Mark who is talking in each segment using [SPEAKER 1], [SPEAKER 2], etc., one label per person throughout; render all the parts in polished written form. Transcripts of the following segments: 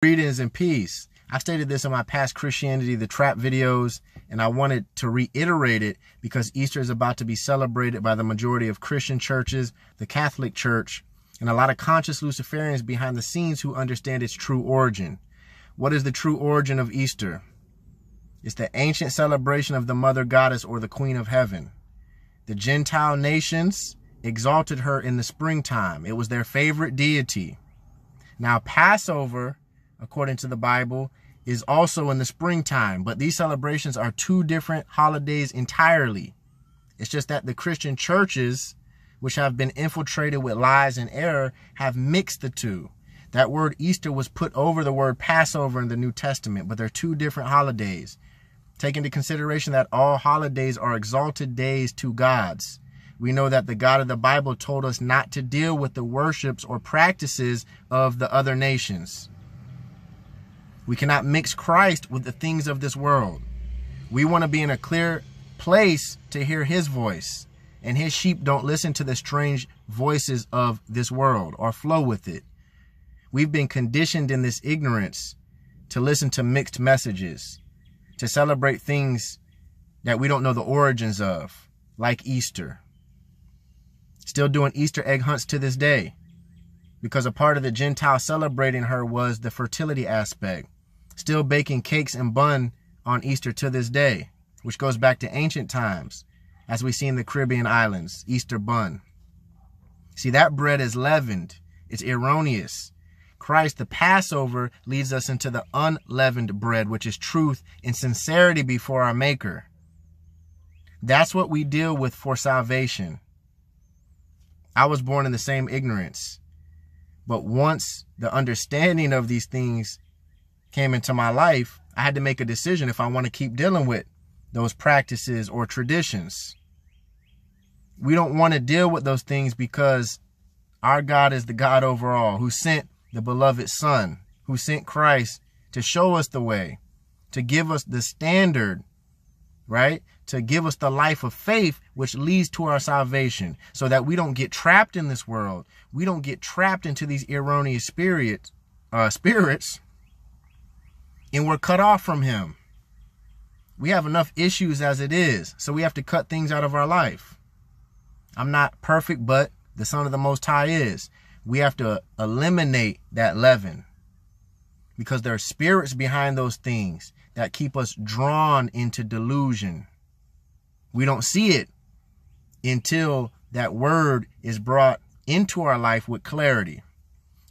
[SPEAKER 1] Greetings and peace. I stated this in my past Christianity the Trap videos, and I wanted to reiterate it because Easter is about to be celebrated by the majority of Christian churches, the Catholic Church, and a lot of conscious Luciferians behind the scenes who understand its true origin. What is the true origin of Easter? It's the ancient celebration of the Mother Goddess or the Queen of Heaven. The Gentile nations exalted her in the springtime. It was their favorite deity. Now, Passover, according to the Bible, is also in the springtime, but these celebrations are two different holidays entirely. It's just that the Christian churches, which have been infiltrated with lies and error, have mixed the two. That word Easter was put over the word Passover in the New Testament, but they're two different holidays. Take into consideration that all holidays are exalted days to gods. We know that the God of the Bible told us not to deal with the worships or practices of the other nations. We cannot mix Christ with the things of this world. We want to be in a clear place to hear his voice, and his sheep don't listen to the strange voices of this world or flow with it. We've been conditioned in this ignorance to listen to mixed messages, to celebrate things that we don't know the origins of, like Easter. Still doing Easter egg hunts to this day, because a part of the Gentile celebrating her was the fertility aspect. Still baking cakes and bun on Easter to this day, which goes back to ancient times, as we see in the Caribbean islands, Easter bun. See, that bread is leavened. It's erroneous. Christ, the Passover, leads us into the unleavened bread, which is truth and sincerity before our Maker. That's what we deal with for salvation. I was born in the same ignorance. But once the understanding of these things came into my life, I had to make a decision if I want to keep dealing with those practices or traditions. We don't want to deal with those things because our God is the God over all, who sent the beloved Son, who sent Christ to show us the way, to give us the standard, right? To give us the life of faith, which leads to our salvation, so that we don't get trapped in this world. We don't get trapped into these erroneous spirits, and we're cut off from him. We have enough issues as it is, so we have to cut things out of our life. I'm not perfect, but the Son of the Most High is. We have to eliminate that leaven, because there are spirits behind those things that keep us drawn into delusion. We don't see it until that word is brought into our life with clarity.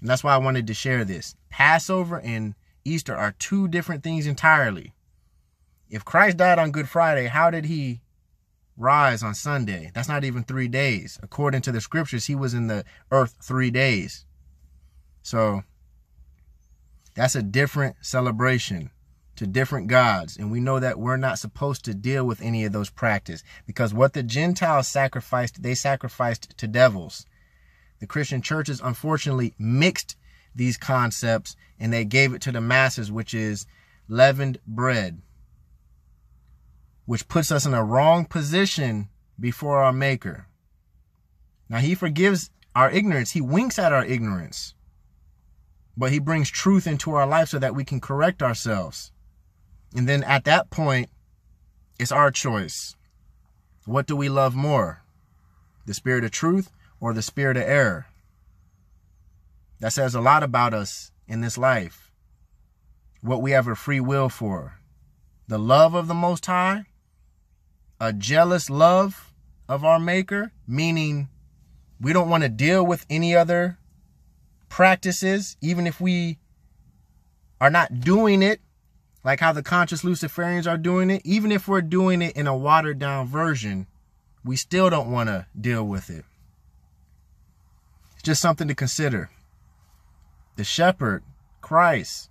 [SPEAKER 1] And that's why I wanted to share this. Passover and Easter are two different things entirely. If Christ died on Good Friday, how did he rise on Sunday? That's not even 3 days. According to the scriptures, he was in the earth 3 days. So that's a different celebration to different gods. And we know that we're not supposed to deal with any of those practices, because what the Gentiles sacrificed, they sacrificed to devils. The Christian churches, unfortunately, mixed these concepts and they gave it to the masses, which is leavened bread, which puts us in a wrong position before our Maker. Now, he forgives our ignorance. He winks at our ignorance, but he brings truth into our life so that we can correct ourselves. And then at that point, it's our choice. What do we love more? The spirit of truth or the spirit of error? That says a lot about us in this life. What we have a free will for. The love of the Most High, a jealous love of our Maker, meaning we don't want to deal with any other practices, even if we are not doing it like how the conscious Luciferians are doing it. Even if we're doing it in a watered down version, we still don't want to deal with it. It's just something to consider. The shepherd, Christ,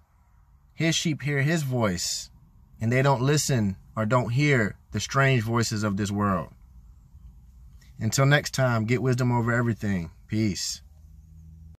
[SPEAKER 1] his sheep hear his voice, and they don't listen or don't hear the strange voices of this world. Until next time, get wisdom over everything. Peace.